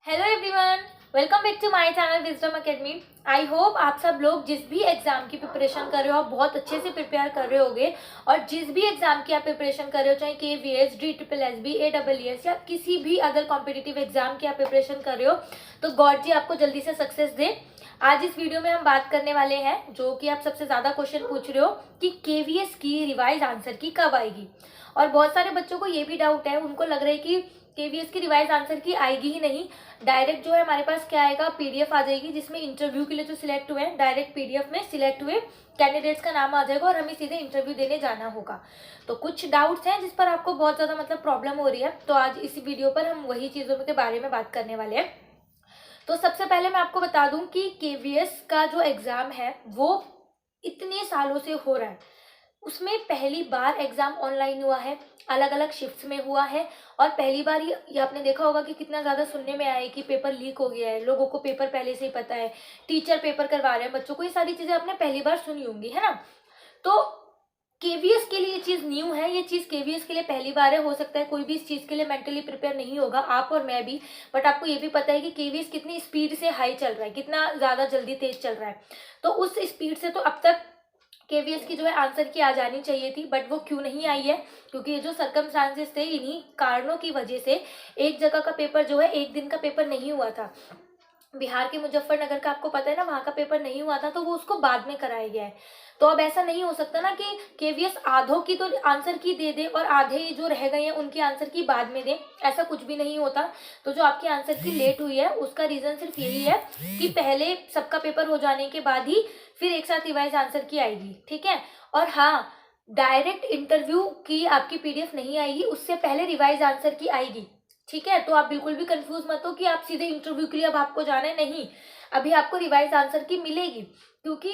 Hello everyone, welcome back to my channel Wisdom Academy. I hope आप सब लोग जिस भी एग्जाम की प्रिपरेशन कर रहे हो आप बहुत अच्छे से प्रिपेयर कर रहे होगे। और जिस भी एग्जाम की आप प्रिपरेशन कर रहे हो, चाहे KVS, DSSS, ASS या किसी भी अदर कॉम्पिटिटिव एग्जाम की आप प्रिपरेशन कर रहे हो, तो गॉड जी आपको जल्दी से सक्सेस दे। आज इस वीडियो में हम बात करने वाले हैं जो कि आप सबसे ज्यादा क्वेश्चन पूछ रहे हो कि KVS की रिवाइज आंसर की कब आएगी। और बहुत सारे बच्चों को ये भी डाउट है, उनको लग रहा है कि KVS की रिवाइज आंसर की आएगी ही नहीं, डायरेक्ट जो है हमारे पास क्या आएगा, PDF आ जाएगी जिसमें इंटरव्यू के लिए जो सिलेक्ट हुए हैं डायरेक्ट PDF में सिलेक्ट हुए कैंडिडेट्स का नाम आ जाएगा और हमें सीधे इंटरव्यू देने जाना होगा। तो कुछ डाउट्स हैं जिस पर आपको बहुत ज्यादा प्रॉब्लम हो रही है, तो आज इस वीडियो पर हम वही चीजों के बारे में बात करने वाले हैं। तो सबसे पहले मैं आपको बता दूं कि KVS का जो एग्जाम है वो इतने सालों से हो रहा है, उसमें पहली बार एग्जाम ऑनलाइन हुआ है, अलग अलग शिफ्ट्स में हुआ है। और पहली बार ये आपने देखा होगा कि कितना ज्यादा सुनने में आया है कि पेपर लीक हो गया है, लोगों को पेपर पहले से ही पता है, टीचर पेपर करवा रहे हैं बच्चों को, ये सारी चीजें आपने पहली बार सुनी होंगी, है ना। तो KVS के लिए ये चीज न्यू है, ये चीज KVS के लिए पहली बार है। हो सकता है कोई भी इस चीज के लिए मेंटली प्रिपेयर नहीं होगा, आप और मैं भी, बट आपको ये भी पता है कि KVS कितनी स्पीड से हाई चल रहा है, कितना ज्यादा जल्दी तेज चल रहा है। तो उस स्पीड से तो अब तक KVS की जो है आंसर की आ जानी चाहिए थी, बट वो क्यों नहीं आई है, क्योंकि ये जो सर्कमस्टांसेस थे, इन्हीं कारणों की वजह से एक जगह का पेपर जो है एक दिन का पेपर नहीं हुआ था। बिहार के मुजफ्फरनगर का आपको पता है ना, वहां का पेपर नहीं हुआ था, तो वो उसको बाद में कराया गया है। तो अब ऐसा नहीं हो सकता ना कि KVS आधों की तो आंसर की दे दे और आधे जो रह गए हैं उनकी आंसर की बाद में दे, ऐसा कुछ भी नहीं होता। तो जो आपकी आंसर की लेट हुई है उसका रीजन सिर्फ यही है कि पहले सबका पेपर हो जाने के बाद ही फिर एक साथ रिवाइज आंसर की आएगी, ठीक है। और हाँ, डायरेक्ट इंटरव्यू की आपकी PDF नहीं आएगी, उससे पहले रिवाइज आंसर की आएगी, ठीक है। तो आप बिल्कुल भी कंफ्यूज मत हो कि आप सीधे इंटरव्यू के लिए अब आपको जाना है, नहीं, अभी आपको रिवाइज आंसर की मिलेगी, क्योंकि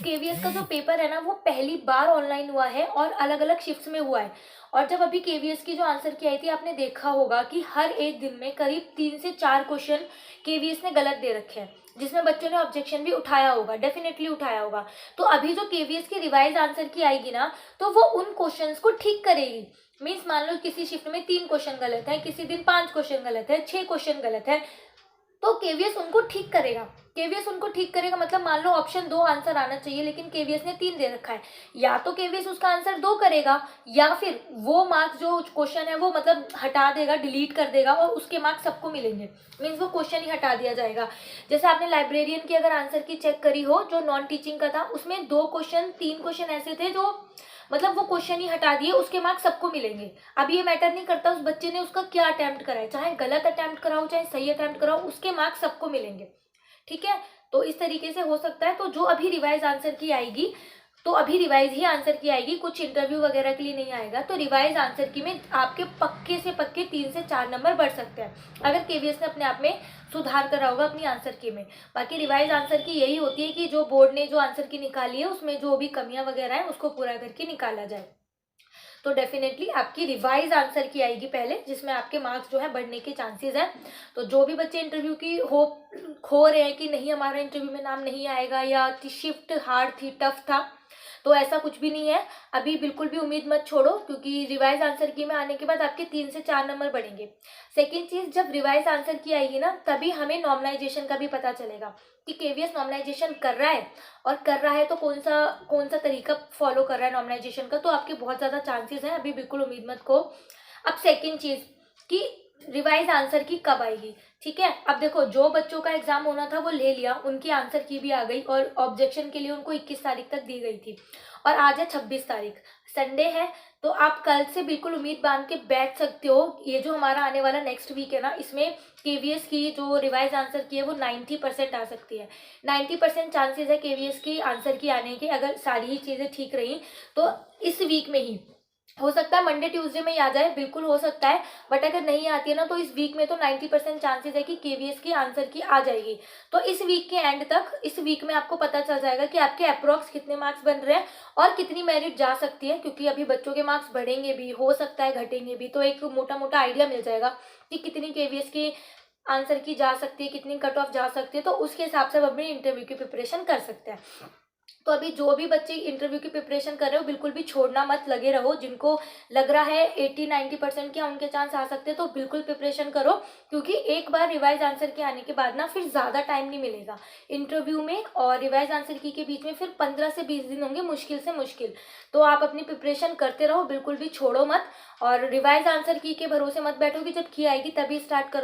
KVS का जो पेपर है ना वो पहली बार ऑनलाइन हुआ है और अलग अलग शिफ्ट्स में हुआ है। और जब अभी KVS की जो आंसर की आई थी, आपने देखा होगा कि हर एक दिन में करीब 3 से 4 क्वेश्चन KVS ने गलत दे रखे हैं, जिसमें बच्चों ने ऑब्जेक्शन भी उठाया होगा, डेफिनेटली उठाया होगा। तो अभी जो KVS की रिवाइज आंसर की आएगी ना, तो वो उन क्वेश्चंस को ठीक करेगी। मीन्स मान लो किसी शिफ्ट में 3 क्वेश्चन गलत है, किसी दिन 5 क्वेश्चन गलत है, 6 क्वेश्चन गलत है, तो KVS उनको ठीक करेगा। KVS उनको ठीक करेगा मतलब मान लो ऑप्शन 2 आंसर आना चाहिए लेकिन KVS ने 3 दे रखा है, या तो KVS उसका आंसर 2 करेगा, या फिर वो मार्क्स जो क्वेश्चन है वो हटा देगा, डिलीट कर देगा और उसके मार्क्स सबको मिलेंगे। मीन्स वो क्वेश्चन ही हटा दिया जाएगा। जैसे आपने लाइब्रेरियन की अगर आंसर की चेक करी हो जो नॉन टीचिंग का था, उसमें 2 क्वेश्चन 3 क्वेश्चन ऐसे थे जो वो क्वेश्चन ही हटा दिए, उसके मार्क्स सबको मिलेंगे। अब ये मैटर नहीं करता उस बच्चे ने उसका क्या अटेम्प्ट करा है, चाहे गलत अटेम्प्ट कराओ चाहे सही अटेम्प्ट कराओ, उसके मार्क्स सबको मिलेंगे, ठीक है। तो इस तरीके से हो सकता है। तो जो अभी रिवाइज आंसर की आएगी, तो अभी रिवाइज ही आंसर की आएगी, कुछ इंटरव्यू वगैरह के लिए नहीं आएगा। तो रिवाइज आंसर की में आपके पक्के से पक्के 3 से 4 नंबर बढ़ सकते हैं अगर KVS ने अपने आप में सुधार करा होगा अपनी आंसर की में। बाकी रिवाइज आंसर की यही होती है कि जो बोर्ड ने जो आंसर की निकाली है उसमें जो भी कमियां वगैरह है उसको पूरा करके निकाला जाए। तो डेफिनेटली आपकी रिवाइज आंसर की आएगी पहले, जिसमें आपके मार्क्स जो है बढ़ने के चांसेस हैं। तो जो भी बच्चे इंटरव्यू की होप खो रहे हैं कि नहीं हमारा इंटरव्यू में नाम नहीं आएगा या शिफ्ट हार्ड थी, टफ था, तो ऐसा कुछ भी नहीं है। अभी बिल्कुल भी उम्मीद मत छोड़ो, क्योंकि रिवाइज आंसर की में आने के बाद आपके 3 से 4 नंबर बढ़ेंगे। सेकेंड चीज, जब रिवाइज आंसर की आएगी ना, तभी हमें नॉर्मलाइजेशन का भी पता चलेगा कि KVS नॉर्मलाइजेशन कर रहा है, और कर रहा है तो कौन सा तरीका फॉलो कर रहा है नॉर्मलाइजेशन का। तो आपके बहुत ज्यादा चांसेस हैं, अभी बिल्कुल उम्मीद मत खो। अब सेकेंड चीज कि रिवाइज आंसर की कब आएगी, ठीक है। अब देखो, जो बच्चों का एग्जाम होना था वो ले लिया, उनकी आंसर की भी आ गई और ऑब्जेक्शन के लिए उनको 21 तारीख तक दी गई थी, और आज है 26 तारीख, संडे है। तो आप कल से बिल्कुल उम्मीद बांध के बैठ सकते हो। ये जो हमारा आने वाला नेक्स्ट वीक है ना, इसमें KVS की जो रिवाइज आंसर की है वो 90% आ सकती है। 90% चांसेस है KVS की आंसर की आने के, अगर सारी ही चीजें ठीक रही तो इस वीक में ही। हो सकता है मंडे ट्यूसडे में ही आ जाए, बिल्कुल हो सकता है, बट अगर नहीं आती है ना तो इस वीक में तो 90% चांसेस है कि KVS की आंसर की आ जाएगी। तो इस वीक के एंड तक, इस वीक में आपको पता चल जाएगा कि आपके अप्रोक्स कितने मार्क्स बन रहे हैं और कितनी मेरिट जा सकती है, क्योंकि अभी बच्चों के मार्क्स बढ़ेंगे भी, हो सकता है घटेंगे भी, तो एक मोटा मोटा आइडिया मिल जाएगा कि कितनी KVS की आंसर की जा सकती है, कितनी कट ऑफ जा सकती है। तो उसके हिसाब से हम अपनी इंटरव्यू की प्रिपरेशन कर सकते हैं। तो अभी जो भी बच्चे इंटरव्यू की प्रिपरेशन कर रहे हो बिल्कुल भी छोड़ना मत, लगे रहो। जिनको लग रहा है 80-90% के उनके चांस आ सकते हैं, तो बिल्कुल प्रिपरेशन करो, क्योंकि एक बार रिवाइज आंसर के आने के बाद ना फिर ज़्यादा टाइम नहीं मिलेगा इंटरव्यू में और रिवाइज आंसर की के बीच में, फिर 15 से 20 दिन होंगे मुश्किल से मुश्किल। तो आप अपनी प्रिपरेशन करते रहो, बिल्कुल भी छोड़ो मत, और रिवाइज आंसर की के भरोसे मत बैठो कि जब की आएगी तभी स्टार्ट करो।